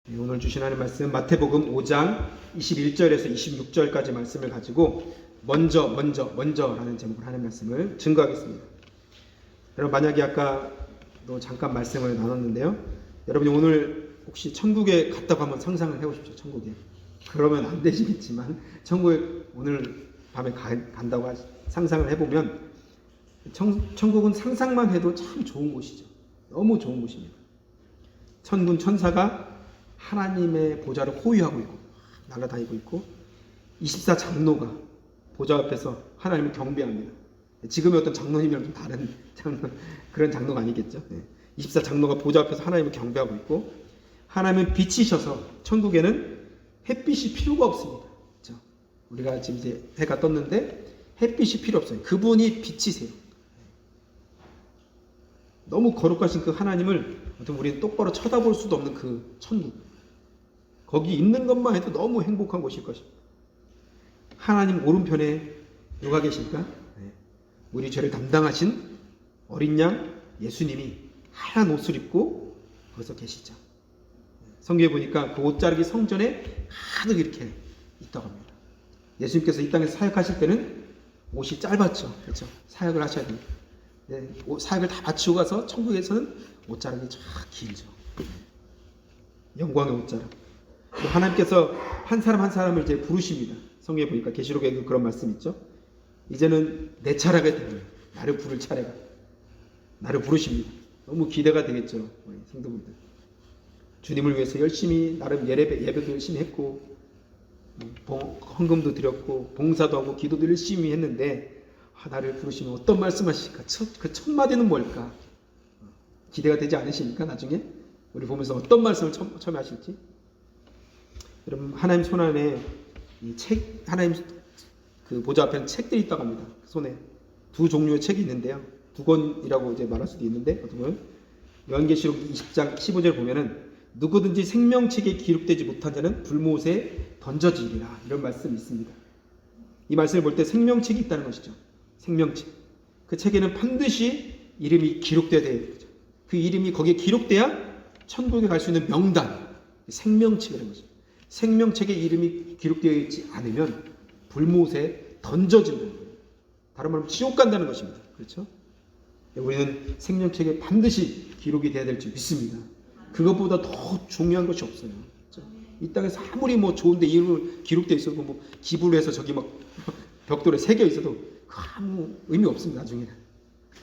오늘 주신 하나님 말씀 마태복음 5장 21절에서 26절까지 말씀을 가지고 먼저라는 제목으로 하나님 말씀을 증거하겠습니다. 여러분, 만약에 아까도 잠깐 말씀을 나눴는데요, 여러분이 오늘 혹시 천국에 갔다고 한번 상상을 해보십시오. 천국에. 그러면 안 되시겠지만 천국에 오늘 밤에 간다고 상상을 해보면 천국은 상상만 해도 참 좋은 곳이죠. 너무 좋은 곳입니다. 천군 천사가 하나님의 보좌를 호위하고 있고 날아다니고 있고 24장로가 보좌 앞에서 하나님을 경배합니다. 지금의 어떤 장로님이랑 좀 다른 그런 장로가 아니겠죠. 24장로가 보좌 앞에서 하나님을 경배하고 있고, 하나님은 빛이셔서 천국에는 햇빛이 필요가 없습니다. 그렇죠? 우리가 지금 이제 해가 떴는데 햇빛이 필요 없어요. 그분이 빛이세요. 너무 거룩하신 그 하나님을 어떤 우리는 똑바로 쳐다볼 수도 없는 그 천국, 거기 있는 것만 해도 너무 행복한 곳일 것입니다. 하나님 오른편에 누가 계실까? 우리 죄를 담당하신 어린 양 예수님이 하얀 옷을 입고 거기서 계시죠. 성경에 보니까 그 옷자락이 성전에 가득 이렇게 있다고 합니다. 예수님께서 이 땅에서 사역하실 때는 옷이 짧았죠. 그렇죠? 사역을 하셔야 됩니다. 사역을 다 마치고 가서 천국에서는 옷자락이 쫙 길죠. 영광의 옷자락. 하나님께서 한 사람 한 사람을 이제 부르십니다. 성경에 보니까 계시록에 그런 말씀 있죠. 이제는 내 차례가 되는, 나를 부를 차례가, 나를 부르십니다. 너무 기대가 되겠죠, 우리 성도분들. 주님을 위해서 열심히 나름 예배도 열심히 했고, 헌금도 드렸고, 봉사도 하고, 기도도 열심히 했는데, 나를 부르시면 어떤 말씀하실까? 그 첫 마디는 뭘까? 기대가 되지 않으십니까? 나중에 우리 보면서 어떤 말씀을 처음에 하실지. 여러분, 하나님 손 안에 이 책, 하나님 그 보좌 앞에는 책들이 있다고 합니다. 손에 두 종류의 책이 있는데요, 두 권이라고 이제 말할 수도 있는데, 어떻게 보면 요한계시록 20장 15절 보면은 누구든지 생명책에 기록되지 못한 자는 불못에 던져지리라, 이런 말씀이 있습니다. 이 말씀을 볼 때 생명책이 있다는 것이죠. 생명책. 그 책에는 반드시 이름이 기록되어야 되죠. 그 이름이 거기에 기록돼야 천국에 갈 수 있는 명단, 생명책이라는 거죠. 생명책에 이름이 기록되어 있지 않으면 불못에 던져진다는 거예요. 다른 말로 지옥 간다는 것입니다. 그렇죠? 우리는 생명책에 반드시 기록이 돼야 될지 믿습니다. 그것보다 더 중요한 것이 없어요. 그렇죠? 이 땅에서 아무리 좋은데 이름을 기록되어 있어도 기부를 해서 저기 벽돌에 새겨 있어도 아무 의미 없습니다. 나중에는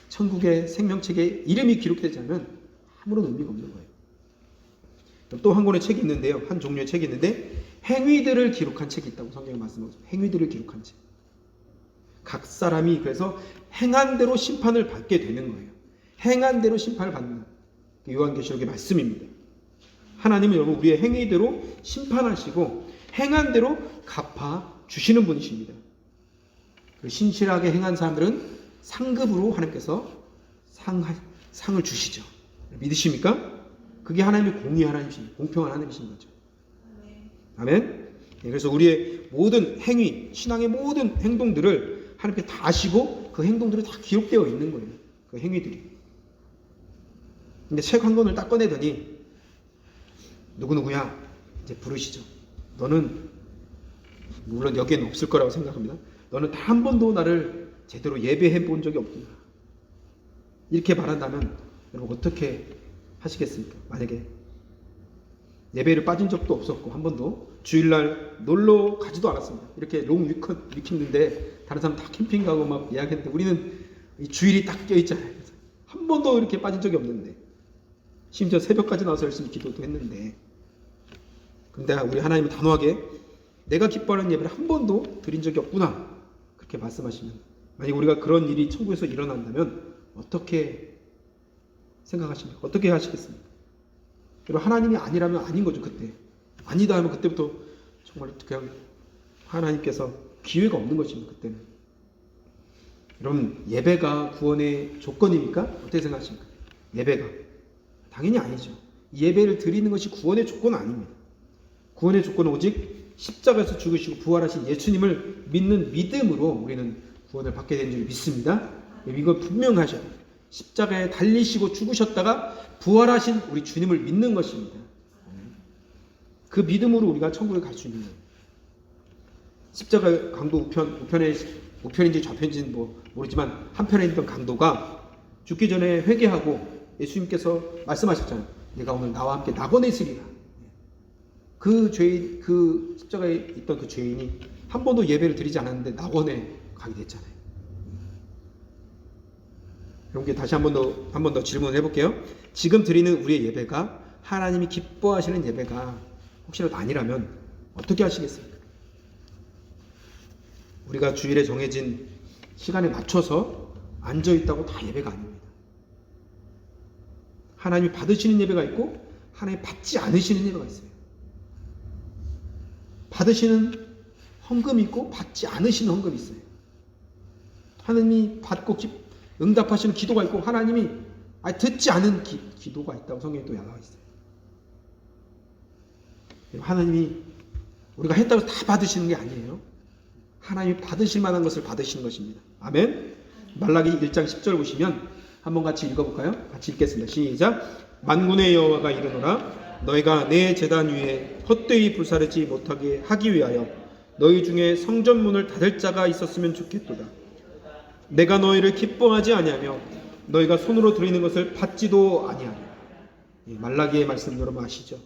천국의 생명책에 이름이 기록되지 않으면 아무런 의미가 없는 거예요. 또 한 권의 책이 있는데요, 한 종류의 책이 있는데 행위들을 기록한 책이 있다고 성경에 말씀하죠. 행위들을 기록한 책. 각 사람이 그래서 행한 대로 심판을 받게 되는 거예요. 행한 대로 심판을 받는 요한계시록의 말씀입니다. 하나님은 여러분 우리의 행위대로 심판하시고 행한 대로 갚아 주시는 분이십니다. 신실하게 행한 사람들은 상급으로 하나님께서 상을 주시죠. 믿으십니까? 그게 하나님의 공의 하나님이십니다. 공평한 하나님이신 거죠. 아멘. 그래서 우리의 모든 행위, 신앙의 모든 행동들을 하나님께 다 아시고 그 행동들이 다 기록되어 있는 거예요. 그 행위들이. 근데 책 한 권을 딱 꺼내더니 누구누구야 이제 부르시죠. 너는 물론 여기에는 없을 거라고 생각합니다. 너는 단 한 번도 나를 제대로 예배해 본 적이 없구나. 이렇게 말한다면 여러분 어떻게 하시겠습니까? 만약에 예배를 빠진 적도 없었고 한 번도 주일날 놀러 가지도 않았습니다. 이렇게 롱 위켄드인데 다른 사람 다 캠핑 가고 막 예약했는데 우리는 이 주일이 딱 껴있잖아요. 한 번도 이렇게 빠진 적이 없는데, 심지어 새벽까지 나와서 열심히 기도도 했는데, 근데 우리 하나님은 단호하게 내가 기뻐하는 예배를 한 번도 드린 적이 없구나 그렇게 말씀하시면, 만약 우리가 그런 일이 천국에서 일어난다면 어떻게 생각하십니까? 어떻게 하시겠습니까? 여러분, 하나님이 아니라면 아닌 거죠. 그때 아니다 하면 그때부터 정말 그냥 하나님께서 기회가 없는 것입니다. 그때는. 여러분, 예배가 구원의 조건입니까? 어떻게 생각하십니까? 예배가 당연히 아니죠. 예배를 드리는 것이 구원의 조건은 아닙니다. 구원의 조건은 오직 십자가에서 죽으시고 부활하신 예수님을 믿는 믿음으로 우리는 구원을 받게 된 줄 믿습니다. 이걸 분명히 하셔야 돼요. 십자가에 달리시고 죽으셨다가 부활하신 우리 주님을 믿는 것입니다. 그 믿음으로 우리가 천국에 갈 수 있는 거예요. 십자가 강도 우편인지 좌편인지는 모르지만 한편에 있던 강도가 죽기 전에 회개하고 예수님께서 말씀하셨잖아요. 내가 오늘 나와 함께 낙원에 있으리라. 그 십자가에 있던 그 죄인이 한 번도 예배를 드리지 않았는데 낙원에 가게 됐잖아요. 여러분께 다시 한 번 더 질문을 해볼게요. 지금 드리는 우리의 예배가 하나님이 기뻐하시는 예배가 혹시라도 아니라면 어떻게 하시겠습니까? 우리가 주일에 정해진 시간에 맞춰서 앉아있다고 다 예배가 아닙니다. 하나님이 받으시는 예배가 있고 하나님이 받지 않으시는 예배가 있어요. 받으시는 헌금이 있고 받지 않으시는 헌금이 있어요. 하나님이 받고 응답하시는 기도가 있고 하나님이 듣지 않은 기도가 있다고 성경에 또 나와 있어요. 하나님이 우리가 했다고 다 받으시는 게 아니에요. 하나님이 받으실 만한 것을 받으시는 것입니다. 아멘. 말라기 1장 10절 보시면 한번 같이 읽어볼까요? 같이 읽겠습니다. 시작. 만군의 여호와가 이르노라 너희가 내 제단 위에 헛되이 불사르지 못하게 하기 위하여 너희 중에 성전문을 닫을 자가 있었으면 좋겠도다. 내가 너희를 기뻐하지 아니하며 너희가 손으로 드리는 것을 받지도 아니하며. 말라기의 말씀 여러분 아시죠?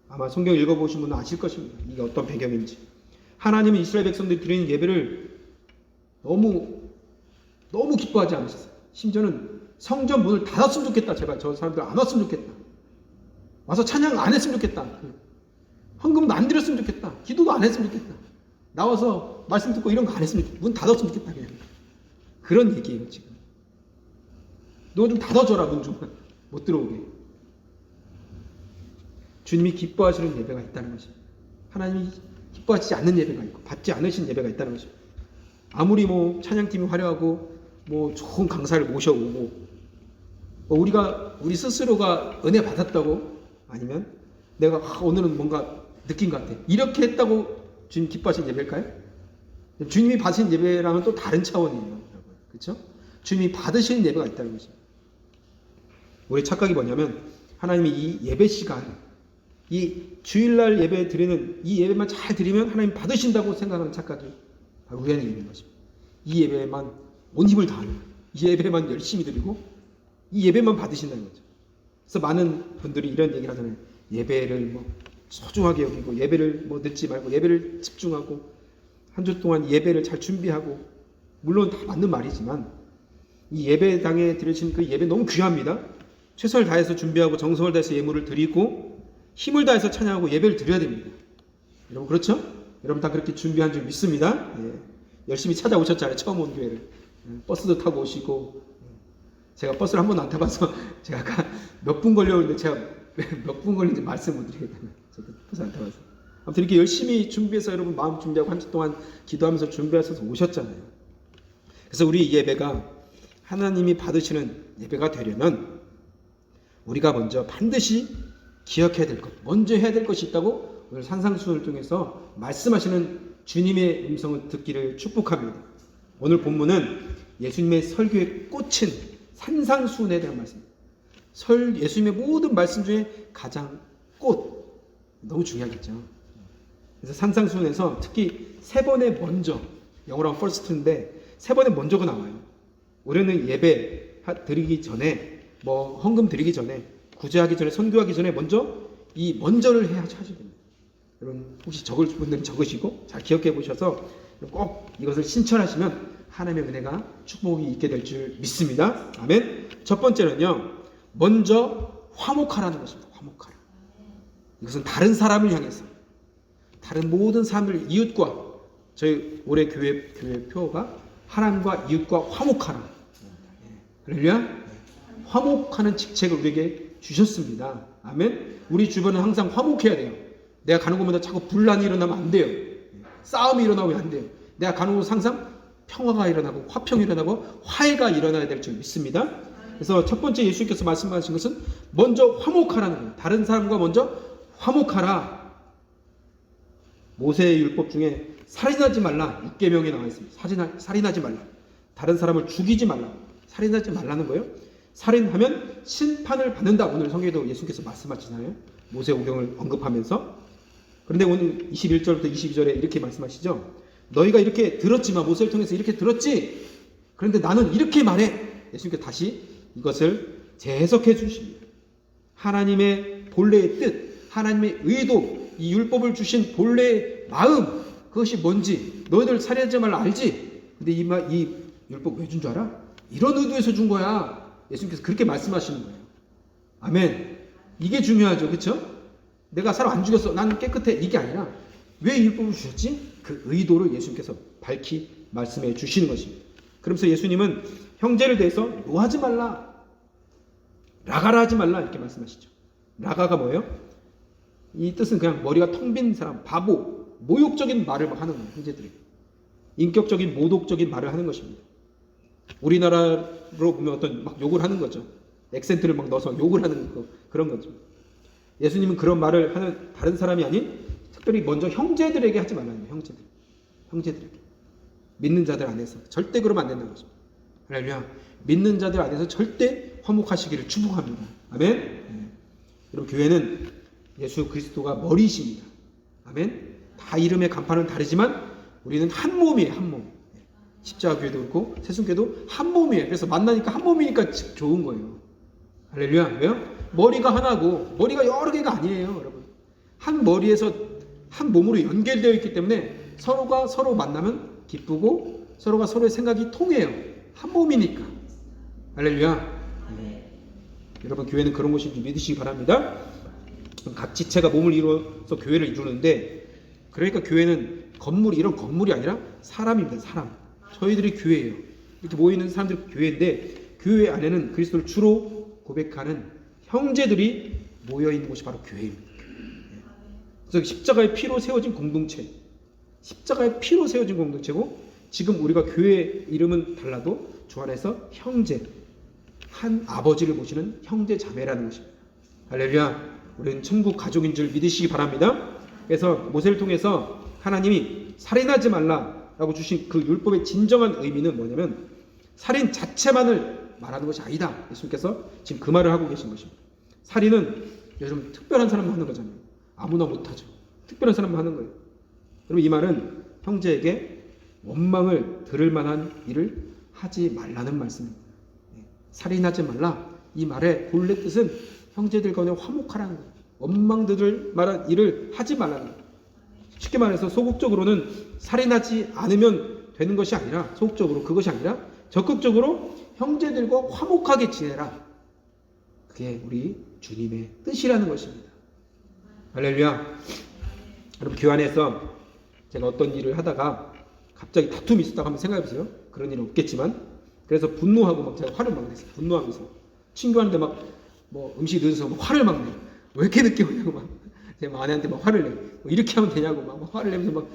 아마 성경 읽어보신 분은 아실 것입니다. 이게 어떤 배경인지. 하나님은 이스라엘 백성들이 드리는 예배를 너무 기뻐하지 않으셨어요. 심지어는 성전 문을 닫았으면 좋겠다. 제발 저 사람들 안 왔으면 좋겠다. 와서 찬양 안 했으면 좋겠다. 헌금도 안 드렸으면 좋겠다. 기도도 안 했으면 좋겠다. 나와서 말씀 듣고 이런 거 안 했으면 좋겠다. 문 닫았으면 좋겠다. 그냥. 그런 얘기예요 지금. 너 좀 닫아줘라. 문 좀 못 들어오게. 주님이 기뻐하시는 예배가 있다는 것입니다. 하나님이 기뻐하지 않는 예배가 있고 받지 않으신 예배가 있다는 것입니다. 아무리 찬양팀이 화려하고 좋은 강사를 모셔오고 우리 스스로가 은혜 받았다고 아니면 내가 오늘은 뭔가 느낀 것 같아. 이렇게 했다고 주님 기뻐하신 예배일까요? 주님이 받으신 예배랑은 또 다른 차원이에요. 그렇죠? 주님이 받으시는 예배가 있다는 것입니다. 우리 착각이 뭐냐면 하나님이 이 예배 시간 이 주일날 예배 드리는 이 예배만 잘 드리면 하나님 받으신다고 생각하는 착각이 바로 우리 안에 있는 것입니다. 이 예배만 온 힘을 다하는 이 예배만 열심히 드리고 이 예배만 받으신다는 거죠. 그래서 많은 분들이 이런 얘기를 하잖아요. 예배를 소중하게 여기고 예배를 늦지 말고 예배를 집중하고 한 주 동안 예배를 잘 준비하고 물론 다 맞는 말이지만 이 예배당에 드리신 그 예배 너무 귀합니다. 최선을 다해서 준비하고 정성을 다해서 예물을 드리고 힘을 다해서 찬양하고 예배를 드려야 됩니다. 여러분 그렇죠? 여러분 다 그렇게 준비한 줄 믿습니다. 열심히 찾아오셨잖아요. 처음 온 교회를. 버스도 타고 오시고 제가 버스를 한 번도 안 타봐서 제가 아까 몇 분 걸려오는데 제가 몇 분 걸린지 말씀 못 드리겠다는 저도 버스 안 타봐서 아무튼 이렇게 열심히 준비해서 여러분 마음 준비하고 한 주 동안 기도하면서 준비하셔서 오셨잖아요. 그래서 우리 예배가 하나님이 받으시는 예배가 되려면 우리가 먼저 반드시 기억해야 될 것, 먼저 해야 될 것이 있다고 오늘 산상수훈을 통해서 말씀하시는 주님의 음성을 듣기를 축복합니다. 오늘 본문은 예수님의 설교의 꽃인 산상수훈에 대한 말씀입니다. 예수님의 모든 말씀 중에 가장 꽃, 너무 중요하겠죠. 그래서 산상수훈에서 특히 세 번에 먼저, 영어로 하면 first인데 세 번에 먼저가 나와요. 우리는 예배 드리기 전에 헌금 드리기 전에 구제하기 전에 선교하기 전에 먼저를 하셔야 됩니다. 여러분 혹시 적을 분들은 적으시고 잘 기억해 보셔서 꼭 이것을 실천하시면 하나님의 은혜가 축복이 있게 될 줄 믿습니다. 아멘. 첫 번째는요. 먼저 화목하라는 것입니다. 화목하라. 이것은 다른 사람을 향해서 다른 모든 사람들 이웃과 저희 올해 교회 표가 하나님과 이웃과 화목하라. 할렐루야. 화목하는 직책을 우리에게 주셨습니다. 아멘. 우리 주변은 항상 화목해야 돼요. 내가 가는 곳마다 자꾸 분란이 일어나면 안 돼요. 싸움이 일어나면 안 돼요. 내가 가는 곳은 항상 평화가 일어나고 화평이 일어나고 화해가 일어나야 될 줄 믿습니다. 그래서 첫 번째 예수님께서 말씀하신 것은 먼저 화목하라는 거예요. 다른 사람과 먼저 화목하라. 모세의 율법 중에 살인하지 말라 6계명에 나와 있습니다. 살인하지 말라. 다른 사람을 죽이지 말라. 살인하지 말라는 거예요. 살인하면 심판을 받는다. 오늘 성경에도 예수께서 말씀하시잖아요. 모세오경을 언급하면서 그런데 오늘 21절부터 22절에 이렇게 말씀하시죠. 너희가 이렇게 들었지만, 모세를 통해서 이렇게 들었지. 그런데 나는 이렇게 말해. 예수님께서 다시 이것을 재해석해 주십니다. 하나님의 본래의 뜻, 하나님의 의도, 이 율법을 주신 본래의 마음, 그것이 뭔지 너희들 살인하지 말라 알지? 근데 이 율법 왜 준 줄 알아? 이런 의도에서 준 거야. 예수님께서 그렇게 말씀하시는 거예요. 아멘. 이게 중요하죠. 그렇죠? 내가 사람 안 죽였어, 나는 깨끗해, 이게 아니라 왜 율법을 주셨지? 그 의도를 예수님께서 밝히 말씀해 주시는 것입니다. 그러면서 예수님은 형제를 대해서 노하지 말라, 라가라 하지 말라 이렇게 말씀하시죠. 라가가 뭐예요? 이 뜻은 그냥 머리가 텅 빈 사람, 바보, 모욕적인 말을 막 하는 거예요. 형제들이 인격적인 모독적인 말을 하는 것입니다. 우리나라로 보면 어떤 막 욕을 하는 거죠. 액센트를 막 넣어서 욕을 하는 거, 그런 거죠. 예수님은 그런 말을 하는 다른 사람이 아닌 특별히 먼저 형제들에게 하지 말라는 거예요. 형제들에게. 믿는 자들 안에서 절대 그러면 안 된다는 거죠. 할렐루야. 믿는 자들 안에서 절대 화목하시기를 축복합니다. 아멘. 네. 여러분, 교회는 예수 그리스도가 머리이십니다. 아멘. 다 이름의 간판은 다르지만 우리는 한 몸이에요. 한 몸. 십자가 교회도 그렇고 세순교회도 한 몸이에요. 그래서 만나니까 한 몸이니까 좋은 거예요. 할렐루야. 왜요? 머리가 하나고 머리가 여러 개가 아니에요. 여러분, 한 머리에서 한 몸으로 연결되어 있기 때문에 서로가 서로 만나면 기쁘고 서로가 서로의 생각이 통해요. 한 몸이니까. 할렐루야. 여러분, 교회는 그런 곳인지 믿으시기 바랍니다. 각 지체가 몸을 이루어서 교회를 이루는데, 그러니까 교회는 이런 건물이 아니라 사람입니다. 사람. 저희들이 교회예요. 이렇게 모이는 사람들이 교회인데, 교회 안에는 그리스도를 주로 고백하는 형제들이 모여있는 곳이 바로 교회입니다. 그래서 십자가의 피로 세워진 공동체, 십자가의 피로 세워진 공동체고, 지금 우리가 교회 이름은 달라도 주 안에서 형제, 한 아버지를 모시는 형제 자매라는 것입니다. 할렐루야. 우리는 천국 가족인 줄 믿으시기 바랍니다. 그래서 모세를 통해서 하나님이 살인하지 말라라고 주신 그 율법의 진정한 의미는 뭐냐면 살인 자체만을 말하는 것이 아니다. 예수님께서 지금 그 말을 하고 계신 것입니다. 살인은 요즘 특별한 사람만 하는 거잖아요. 아무나 못하죠. 특별한 사람만 하는 거예요. 그럼 이 말은 형제에게 원망을 들을 만한 일을 하지 말라는 말씀입니다. 살인하지 말라. 이 말의 본래 뜻은 형제들 간에 화목하라는 거예요. 원망 들을 만한 일을 하지 말라는 거예요. 쉽게 말해서 소극적으로는 살인하지 않으면 되는 것이 아니라, 소극적으로 그것이 아니라 적극적으로 형제들과 화목하게 지내라. 그게 우리 주님의 뜻이라는 것입니다. 할렐루야. 여러분, 교회 안에서 제가 어떤 일을 하다가 갑자기 다툼이 있었다고 한번 생각해 보세요. 그런 일은 없겠지만, 그래서 분노하고 막 제가 화를 막 냈어요. 분노하면서 친구한테 막 뭐 음식 늦어서 막 화를 막 내요. 왜 이렇게 늦게 오냐고 막 제 아내한테 막 화를 내요. 뭐 이렇게 하면 되냐고 막 화를 내면서 막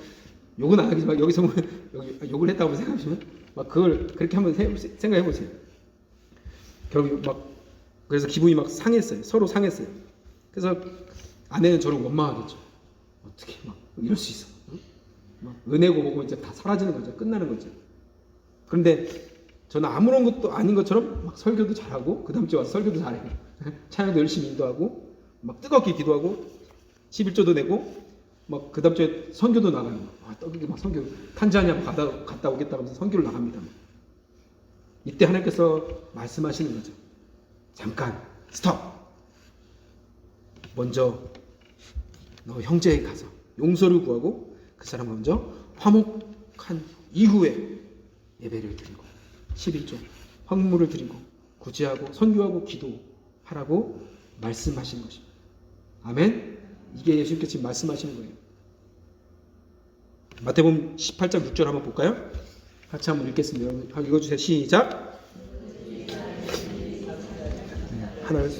욕은 안 하겠지만 여기서 뭐 욕을 했다고 생각하시면 막 그걸 그렇게 한번 생각해 보세요. 결국 막 그래서 기분이 막 상했어요. 서로 상했어요. 그래서 아내는 저를 원망하겠죠. 어떻게 막 이럴 수 있어? 응? 막 은혜고 뭐고 이제 다 사라지는 거죠. 끝나는 거죠. 그런데 저는 아무런 것도 아닌 것처럼 막 설교도 잘하고, 그 다음 주에 와서 설교도 잘해요. 찬양도 열심히 인도하고, 막 뜨겁게 기도하고, 11조도 내고, 막 그 다음 주에 선교도 나가요. 뜨겁게 막 선교, 탄자니아 갔다 오겠다고 하면서 선교를 나갑니다. 이때 하나님께서 말씀하시는 거죠. 잠깐, 스톱! 먼저 너 형제에게 가서 용서를 구하고, 그 사람 먼저 화목한 이후에 예배를 드리고 11조 황무를 드리고 구제하고 선교하고 기도하라고 말씀하신 것입니다. 아멘. 이게 예수님께서 지금 말씀하시는 거예요. 마태복음 18장 6절 한번 볼까요? 같이 한번 읽겠습니다. 한번 읽어주세요. 시작. 하나를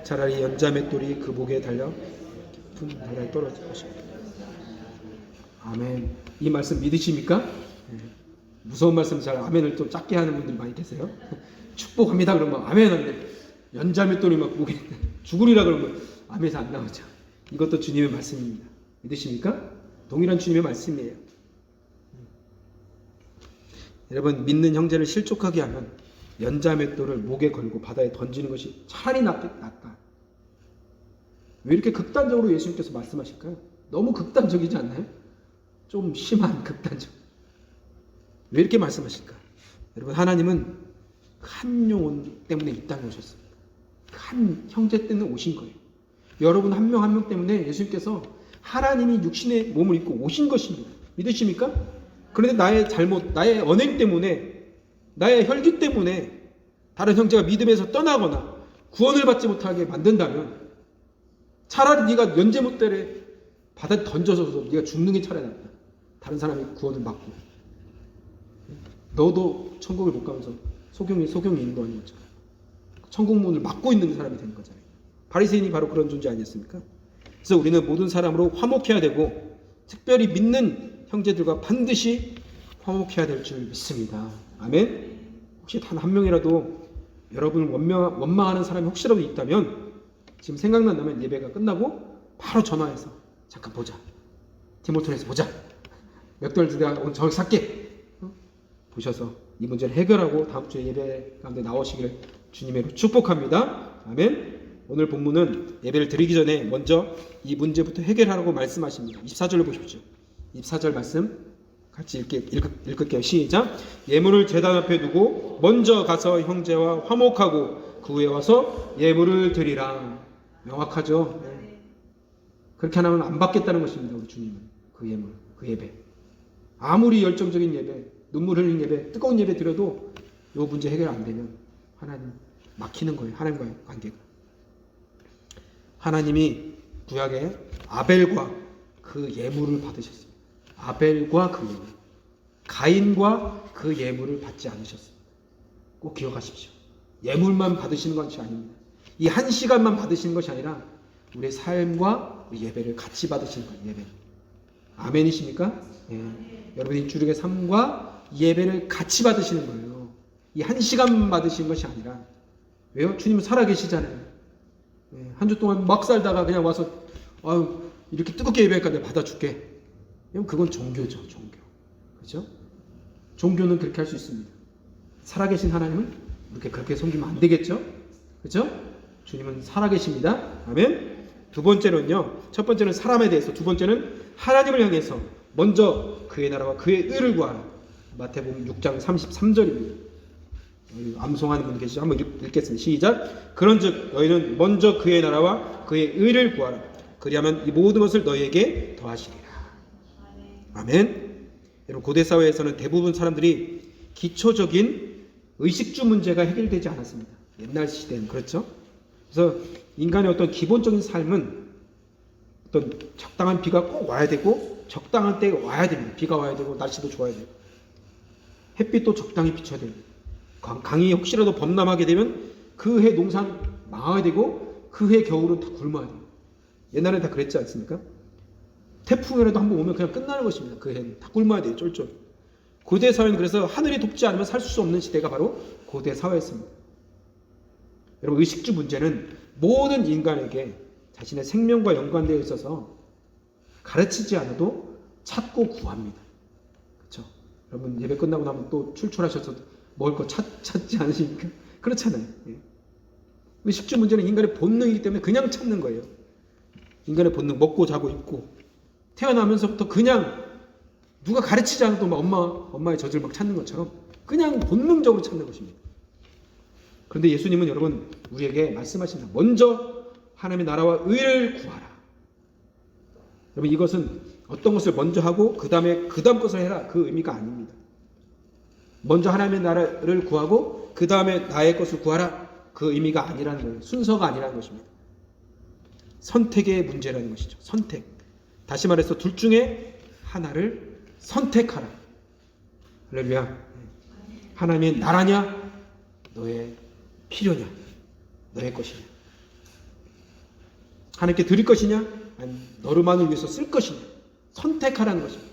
차라리 연자맷돌이 그 목에 달려 깊은 바다에 떨어질 것입니다. 아멘. 이 말씀 믿으십니까? 무서운 말씀 잘 아멘을 좀 작게 하는 분들이 많이 계세요. 축복합니다 그러면 아멘 하는데, 연자맷돌이 막 목에 죽으리라 그러면 아멘이 안 나오죠. 이것도 주님의 말씀입니다. 믿으십니까? 동일한 주님의 말씀이에요. 여러분, 믿는 형제를 실족하게 하면 연자맷돌을 목에 걸고 바다에 던지는 것이 차라리 낫다. 왜 이렇게 극단적으로 예수님께서 말씀하실까요? 너무 극단적이지 않나요? 좀 심한 극단적. 왜 이렇게 말씀하실까? 여러분, 하나님은 한 영혼 때문에 이 땅에 오셨습니다. 한 형제 때문에 오신 거예요. 여러분 한 명 한 명 때문에 예수님께서 하나님이 육신의 몸을 입고 오신 것입니다. 믿으십니까? 그런데 나의 잘못, 나의 언행 때문에, 나의 혈기 때문에 다른 형제가 믿음에서 떠나거나 구원을 받지 못하게 만든다면 차라리 네가 연재 못대래 바다에 던져서 네가 죽는 게 차라리 낫다. 다른 사람이 구원을 받고 너도 천국을 못 가면서 소경이 인도하는 것처럼 천국 문을 막고 있는 사람이 되는 거잖아요. 바리새인이 바로 그런 존재 아니었습니까? 그래서 우리는 모든 사람으로 화목해야 되고 특별히 믿는 형제들과 반드시 화목해야 될 줄 믿습니다. 아멘. 혹시 단 한 명이라도 여러분을 원망하는 사람이 혹시라도 있다면 지금 생각난다면 예배가 끝나고 바로 전화해서 잠깐 보자. 디모톤에서 보자. 맥도날드 내가 오늘 저기 살게. 보셔서 이 문제를 해결하고 다음 주에 예배 가운데 나오시기를 주님의 축복합니다. 아멘. 오늘 본문은 예배를 드리기 전에 먼저 이 문제부터 해결하라고 말씀하십니다. 24절을 보십시오. 24절 말씀 같이 읽을게요. 시작. 예물을 제단 앞에 두고 먼저 가서 형제와 화목하고 그 후에 와서 예물을 드리라. 명확하죠? 네. 그렇게 하면 안 받겠다는 것입니다. 우리 주님은 그 예물, 그 예배. 아무리 열정적인 예배, 눈물 흘린 예배, 뜨거운 예배 드려도 이 문제 해결 안 되면 하나님 막히는 거예요. 하나님과의 관계가. 하나님이 구약에 아벨과 그 예물을 받으셨습니다. 아벨과 그 예물. 가인과 그 예물을 받지 않으셨습니다. 꼭 기억하십시오. 예물만 받으시는 것이 아닙니다. 이 한 시간만 받으시는 것이 아니라 우리의 삶과 우리 예배를 같이 받으시는 거예요. 예배. 아멘이십니까? 예. 여러분이 주님의 삶과 예배를 같이 받으시는 거예요. 이 한 시간만 받으시는 것이 아니라. 왜요? 주님은 살아계시잖아요. 예. 한 주 동안 막 살다가 그냥 와서 아유 이렇게 뜨겁게 예배하니까 내가 받아줄게. 그건 종교죠. 종교. 그렇죠? 종교는 그렇게 할 수 있습니다. 살아계신 하나님은 그렇게 섬기면 안 되겠죠? 그렇죠? 주님은 살아계십니다. 아멘. 두 번째는요. 첫 번째는 사람에 대해서, 두 번째는 하나님을 향해서 먼저 그의 나라와 그의 의를 구하라. 마태복음 6장 33절입니다. 암송하는 분 계시죠? 한번 읽겠습니다. 시작. 그런즉 너희는 먼저 그의 나라와 그의 의를 구하라. 그리하면 이 모든 것을 너희에게 더하시리라. 아멘. 여러분, 고대 사회에서는 대부분 사람들이 기초적인 의식주 문제가 해결되지 않았습니다. 옛날 시대는 그렇죠. 그래서 인간의 어떤 기본적인 삶은 어떤 적당한 비가 꼭 와야 되고 적당한 때에 와야 됩니다. 비가 와야 되고 날씨도 좋아야 되고 햇빛도 적당히 비춰야 됩니다. 강이 혹시라도 범람하게 되면 그 해 농사는 망하게 되고 그 해 겨울은 다 굶어야 돼요. 옛날엔 다 그랬지 않습니까? 태풍이라도 한번 오면 그냥 끝나는 것입니다. 그 해는 다 굶어야 돼요. 쫄쫄. 고대 사회는 그래서 하늘이 돕지 않으면 살 수 없는 시대가 바로 고대 사회였습니다. 여러분, 의식주 문제는 모든 인간에게 자신의 생명과 연관되어 있어서 가르치지 않아도 찾고 구합니다. 그렇죠? 여러분, 예배 끝나고 나면 또 출출하셔서 먹을 거 찾지 않으십니까? 그렇잖아요. 예. 의식주 문제는 인간의 본능이기 때문에 그냥 찾는 거예요. 인간의 본능, 먹고 자고 입고 태어나면서부터 그냥 누가 가르치지 않아도 막 엄마의 젖을 막 찾는 것처럼 그냥 본능적으로 찾는 것입니다. 그런데 예수님은 여러분 우리에게 말씀하십니다. 먼저 하나님의 나라와 의를 구하라. 여러분, 이것은 어떤 것을 먼저 하고 그 다음 것을 해라, 그 의미가 아닙니다. 먼저 하나님의 나라를 구하고 그 다음에 나의 것을 구하라, 그 의미가 아니라는 거예요. 순서가 아니라는 것입니다. 선택의 문제라는 것이죠. 선택. 다시 말해서 둘 중에 하나를 선택하라. 할렐루야. 하나님의 나라냐, 너의 필요냐, 너의 것이냐. 하나님께 드릴 것이냐, 아니면 너만을 위해서 쓸 것이냐. 선택하라는 것입니다.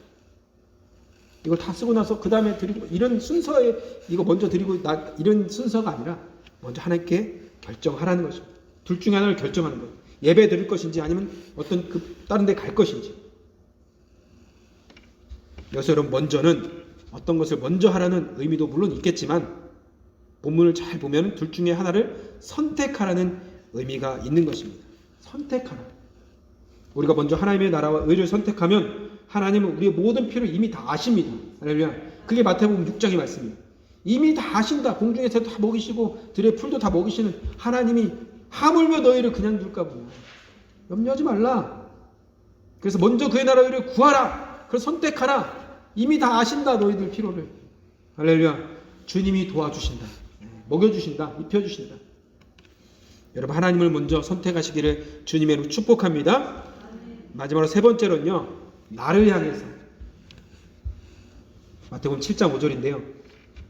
이걸 다 쓰고 나서 그 다음에 드리고, 이런 순서에 이거 먼저 드리고 이런 순서가 아니라 먼저 하나님께 결정하라는 것입니다. 둘 중에 하나를 결정하는 거예요. 예배 드릴 것인지 아니면 어떤 다른 데 갈 것인지. 여기서 여러분, 먼저는 어떤 것을 먼저 하라는 의미도 물론 있겠지만 본문을 잘 보면 둘 중에 하나를 선택하라는 의미가 있는 것입니다. 선택하라. 우리가 먼저 하나님의 나라와 의를 선택하면 하나님은 우리의 모든 필요를 이미 다 아십니다. 할렐루야. 그게 마태복음 6장의 말씀이에요. 이미 다 아신다. 공중의 새도 다 먹이시고 들의 풀도 다 먹이시는 하나님이 하물며 너희를 그냥 둘까 보냐. 염려하지 말라. 그래서 먼저 그의 나라와 의를 구하라. 그걸 선택하라. 이미 다 아신다. 너희들 필요를. 할렐루야. 주님이 도와주신다. 먹여주신다. 입혀주신다. 여러분 하나님을 먼저 선택하시기를 주님의 이름으로 축복합니다. 마지막으로 세 번째로는요. 나를 향해서 마태복음 7장 5절인데요.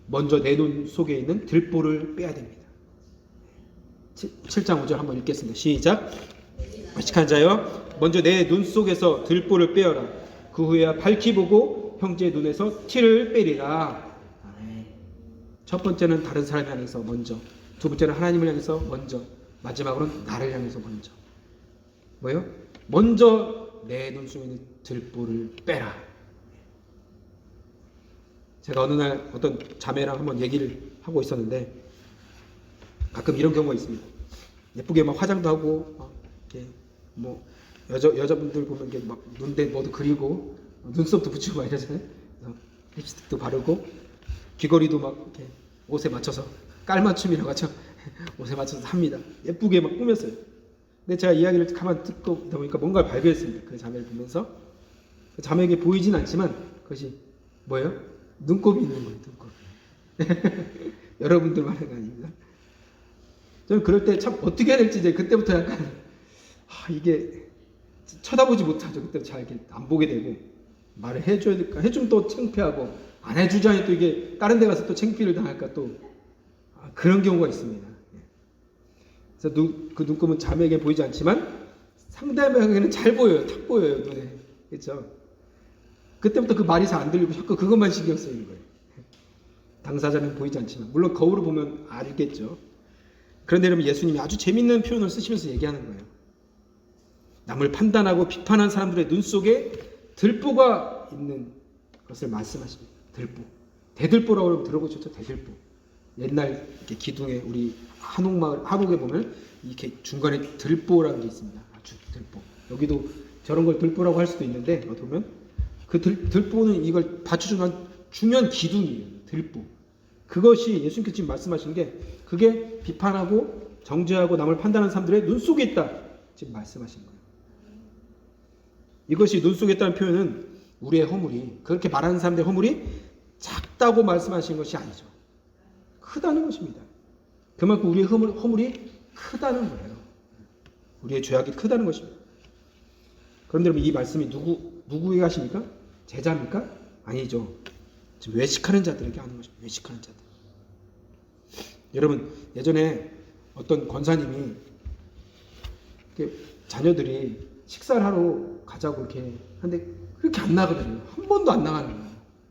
먼저 내 눈 속에 있는 들보를 빼야 됩니다. 7장 5절 한번 읽겠습니다. 시작. 의식한 자여 먼저 내 눈 속에서 들보를 빼어라. 그 후에야 밝히 보고 형제의 눈에서 티를 빼리라. 첫 번째는 다른 사람을 향해서 먼저, 두 번째는 하나님을 향해서 먼저, 마지막으로는 나를 향해서 먼저. 뭐요? 먼저 내 눈 속에 있는 들보를 빼라. 제가 어느 날 어떤 자매랑 한번 얘기를 하고 있었는데 가끔 이런 경우가 있습니다. 예쁘게 막 화장도 하고 이렇게 뭐 여자분들 보면 이렇게 막 눈대 뭐도 그리고 눈썹도 붙이고 막 이러잖아요. 립스틱도 바르고 귀걸이도 막 이렇게 옷에 맞춰서 깔맞춤이라고 하죠. 옷에 맞춰서 합니다. 예쁘게 막 꾸몄어요. 근데 제가 이야기를 가만 듣고 보니까 뭔가를 발견했습니다. 그 자매를 보면서 그 자매에게 보이진 않지만 그것이 뭐예요? 눈곱이 있는 거예요. 눈곱. 여러분들만 하는 거 아닙니다. 저는 그럴 때 참 어떻게 해야 될지 이제 그때부터 약간 이게 쳐다보지 못하죠. 그때 잘 이렇게 안 보게 되고 말을 해줘야 될까? 해주면 또 창피하고 안 해주자니 또 이게 다른 데 가서 또 창피를 당할까 또 그런 경우가 있습니다. 그래서 그 눈곱은 자매에게 보이지 않지만 상대방에게는 잘 보여요. 탁 보여요. 눈에. 그렇죠? 그때부터 그 말이 잘 안 들리고 자꾸 그것만 신경 쓰이는 거예요. 당사자는 보이지 않지만 물론 거울을 보면 알겠죠. 그런데 여러분 예수님이 아주 재밌는 표현을 쓰시면서 얘기하는 거예요. 남을 판단하고 비판한 사람들의 눈 속에 들보가 있는 것을 말씀하십니다. 들보. 대들보라고 들어보셨죠? 대들보. 옛날 이렇게 기둥에 우리 한옥마을 한옥에 보면 이렇게 중간에 들보라는 게 있습니다. 아주 들보. 여기도 저런 걸 들보라고 할 수도 있는데 보면 그 들보는 이걸 받쳐주는 중요한 기둥이에요. 들보. 그것이 예수님께서 지금 말씀하신 게 그게 비판하고 정죄하고 남을 판단하는 사람들의 눈 속에 있다. 지금 말씀하신 거예요. 이것이 눈 속에 있다는 표현은 우리의 허물이 그렇게 말하는 사람들의 허물이 작다고 말씀하신 것이 아니죠. 크다는 것입니다. 그만큼 우리의 허물이 크다는 거예요. 우리의 죄악이 크다는 것입니다. 그런데 여러분 이 말씀이 누구에게 하십니까? 제자입니까? 아니죠. 지금 외식하는 자들에게 하는 것입니다. 외식하는 자들. 여러분 예전에 어떤 권사님이 자녀들이 식사를 하러 가자고 이렇게 하는데 그렇게 안 나가거든요. 한 번도 안 나가는 거예요.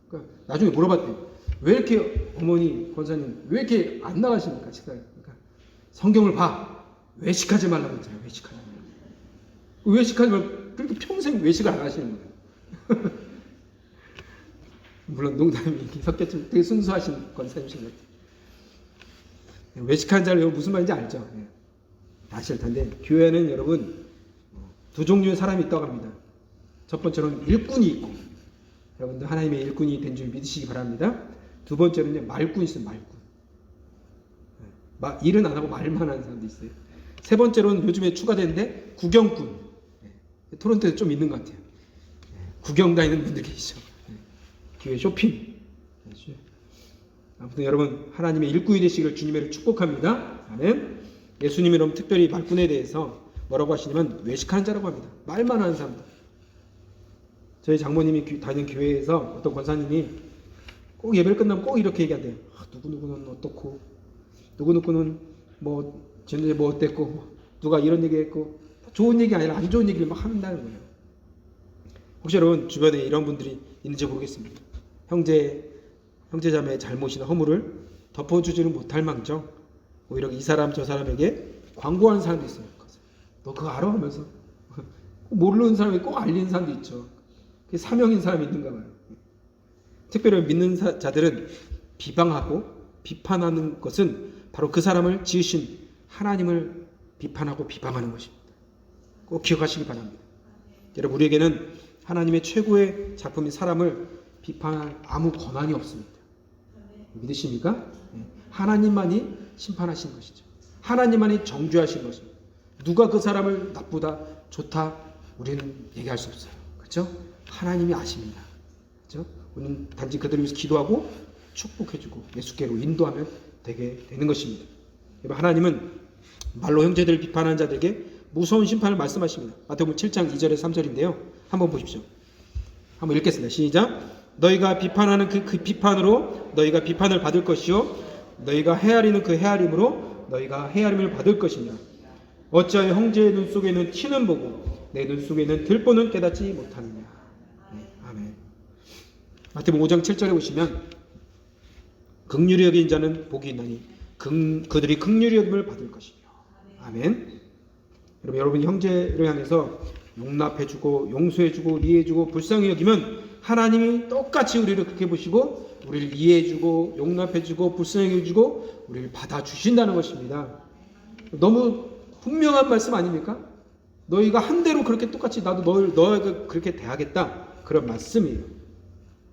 그러니까 나중에 물어봤대요. 왜 이렇게 어머니 권사님 왜 이렇게 안 나가십니까? 식사를. 그러니까 성경을 봐. 외식하지 말라고 했잖아요. 외식하지 말라고. 외식하지 말고 그렇게 평생 외식을 안 하시는 거예요. 물론 농담이 섞였지만 되게 순수하신 권사님이신 것 같아요. 외식하는 자를 무슨 말인지 알죠? 아실 텐데 교회는 여러분 두 종류의 사람이 있다고 합니다. 첫 번째로는 일꾼이 있고 여러분들 하나님의 일꾼이 된 줄 믿으시기 바랍니다. 두 번째로는 말꾼이 있어요. 말꾼. 일은 안 하고 말만 하는 사람도 있어요. 세 번째로는 요즘에 추가되는데 구경꾼. 토론토에 좀 있는 것 같아요. 구경 다니는 분들 계시죠. 교회 쇼핑. 아무튼 여러분 하나님의 일꾼이 되시기를 주님의 축복합니다. 아멘. 예수님이 너무 특별히 말꾼에 대해서 뭐라고 하시냐면 외식하는 자라고 합니다. 말만 하는 사람들. 저희 장모님이 다니는 교회에서 어떤 권사님이 꼭 예배를 끝나면 꼭 이렇게 얘기한대요. 누구누구는 어떻고 누구누구는 뭐 지난주에 뭐 어땠고 누가 이런 얘기했고 좋은 얘기 아니라 안 좋은 얘기를 막 한다는 거예요. 혹시 여러분 주변에 이런 분들이 있는지 모르겠습니다. 형제자매의 잘못이나 허물을 덮어주지는 못할 망정 오히려 이 사람 저 사람에게 광고하는 사람도 있어요. 너 그거 알아? 하면서 모르는 사람이 꼭 알리는 사람도 있죠. 그게 사명인 사람이 있는가 봐요. 특별히 믿는 자들은 비방하고 비판하는 것은 바로 그 사람을 지으신 하나님을 비판하고 비방하는 것입니다. 꼭 기억하시기 바랍니다. 여러분, 우리에게는 하나님의 최고의 작품인 사람을 비판할 아무 권한이 없습니다. 믿으십니까? 하나님만이 심판하시는 것이죠. 하나님만이 정죄하시는 것입니다. 누가 그 사람을 나쁘다, 좋다 우리는 얘기할 수 없어요. 그렇죠? 하나님이 아십니다. 그렇죠? 우리는 단지 그들을 위해서 기도하고 축복해주고 예수께로 인도하면 되게 되는 것입니다. 하나님은 말로 형제들을 비판하는 자들에게 무서운 심판을 말씀하십니다. 마태복음 7장 2절에서 3절인데요. 한번 보십시오. 한번 읽겠습니다. 시작. 너희가 비판하는 그 비판으로 너희가 비판을 받을 것이요 너희가 헤아리는 그 헤아림으로 너희가 헤아림을 받을 것이니라. 어찌하여 형제의 눈 속에는 티는 보고 내 눈 속에는 들보는 깨닫지 못하느냐. 네, 아멘. 마태복음 5장 7절에 보시면 긍휼히 여긴 자는 복이 있나니 그들이 긍휼히 여김을 받을 것이며. 아멘. 여러분 형제를 향해서 용납해주고 용서해주고 이해해주고 불쌍히 여기면 하나님이 똑같이 우리를 그렇게 보시고 우리를 이해해주고 용납해주고 불쌍히 여겨주고 우리를 받아주신다는 것입니다. 너무 분명한 말씀 아닙니까? 너희가 한 대로 그렇게 똑같이 나도 너희가 그렇게 대하겠다, 그런 말씀이에요.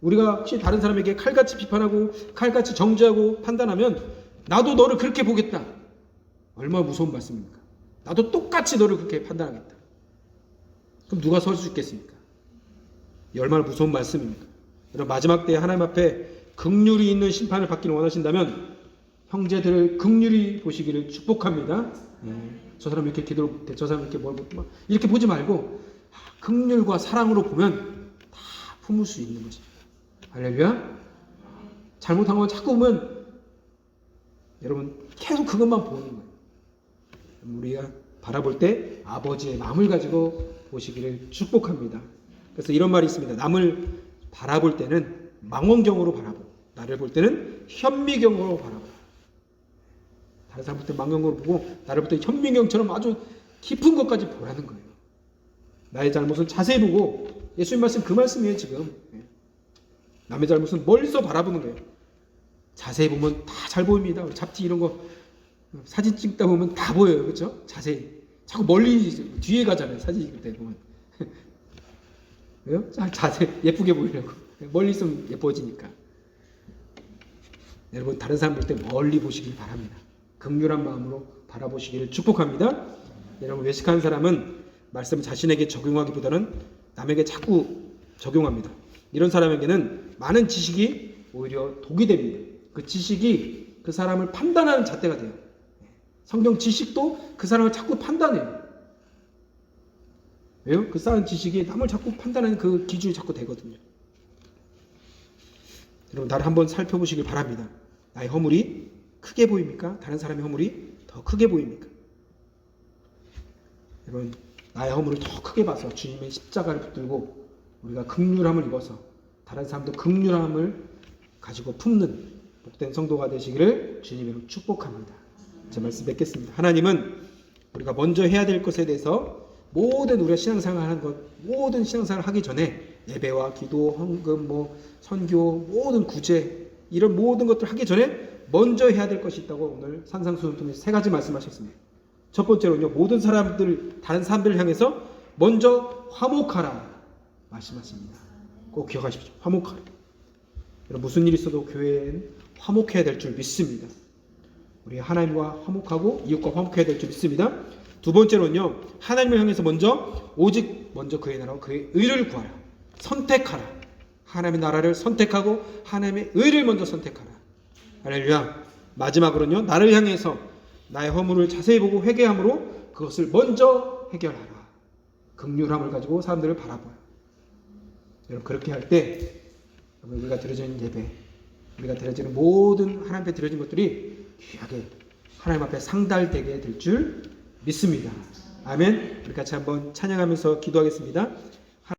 우리가 혹시 다른 사람에게 칼같이 비판하고 칼같이 정죄하고 판단하면 나도 너를 그렇게 보겠다, 얼마나 무서운 말씀입니까? 나도 똑같이 너를 그렇게 판단하겠다. 그럼 누가 설 수 있겠습니까? 얼마나 무서운 말씀입니까? 여러분, 마지막 때에 하나님 앞에 긍휼이 있는 심판을 받기를 원하신다면 형제들을 긍휼히 보시기를 축복합니다. 저 사람 이렇게 기도를 못해, 저 사람 이렇게 뭘 못해, 이렇게 보지 말고 긍휼과 사랑으로 보면 다 품을 수 있는 거죠. 할렐루야. 잘못한 건 자꾸 보면 여러분 계속 그것만 보는 거예요. 우리가 바라볼 때 아버지의 마음을 가지고 보시기를 축복합니다. 그래서 이런 말이 있습니다. 남을 바라볼 때는 망원경으로 바라보고 나를 볼 때는 현미경으로 바라보고. 다른 사람 볼 때 망원경으로 보고 나를 볼 때 현미경처럼 아주 깊은 것까지 보라는 거예요. 나의 잘못을 자세히 보고, 예수님 말씀 그 말씀이에요 지금. 남의 잘못은 멀리서 바라보는 거예요. 자세히 보면 다 잘 보입니다. 잡티 이런 거 사진 찍다 보면 다 보여요. 그렇죠? 자세히. 자꾸 멀리 뒤에 가잖아요. 사진 찍을 때 보면. 왜요? 자세히 예쁘게 보이려고. 멀리 있으면 예뻐지니까. 여러분, 다른 사람 볼 때 멀리 보시길 바랍니다. 긍휼한 마음으로 바라보시기를 축복합니다. 여러분, 외식하는 사람은 말씀을 자신에게 적용하기보다는 남에게 자꾸 적용합니다. 이런 사람에게는 많은 지식이 오히려 독이 됩니다. 그 지식이 그 사람을 판단하는 잣대가 돼요. 성경 지식도 그 사람을 자꾸 판단해요. 왜요? 그 쌓은 지식이 남을 자꾸 판단하는 그 기준이 자꾸 되거든요. 여러분, 나를 한번 살펴보시길 바랍니다. 나의 허물이 크게 보입니까? 다른 사람의 허물이 더 크게 보입니까? 여러분, 나의 허물을 더 크게 봐서 주님의 십자가를 붙들고 우리가 긍휼함을 입어서 다른 사람도 긍휼함을 가지고 품는 복된 성도가 되시기를 주님으로 축복합니다. 제 말씀 맺겠습니다. 하나님은 우리가 먼저 해야 될 것에 대해서 모든 우리가 신앙생활 하는 것, 모든 신앙생활을 하기 전에 예배와 기도, 헌금, 선교, 모든 구제, 이런 모든 것들을 하기 전에 먼저 해야 될 것이 있다고 오늘 산상수훈을 통해서 3가지 말씀하셨습니다. 첫 번째로는요, 모든 사람들, 다른 사람들을 향해서 먼저 화목하라 말씀하십니다. 꼭 기억하십시오. 화목하라. 여러분, 무슨 일이 있어도 교회엔 화목해야 될 줄 믿습니다. 우리 하나님과 화목하고 이웃과 화목해야 될 줄 믿습니다. 두 번째로는요, 하나님을 향해서 오직 먼저 그의 나라와 그의 의를 구하라. 선택하라. 하나님의 나라를 선택하고 하나님의 의를 먼저 선택하라. 할렐루야. 마지막으로는요, 나를 향해서 나의 허물을 자세히 보고 회개함으로 그것을 먼저 해결하라. 긍휼함을 가지고 사람들을 바라봐요. 여러분, 그렇게 할 때 우리가 드려지는 예배, 우리가 드려지는 모든 하나님 앞에 드려진 것들이 귀하게 하나님 앞에 상달되게 될 줄 믿습니다. 아멘. 우리 같이 한번 찬양하면서 기도하겠습니다.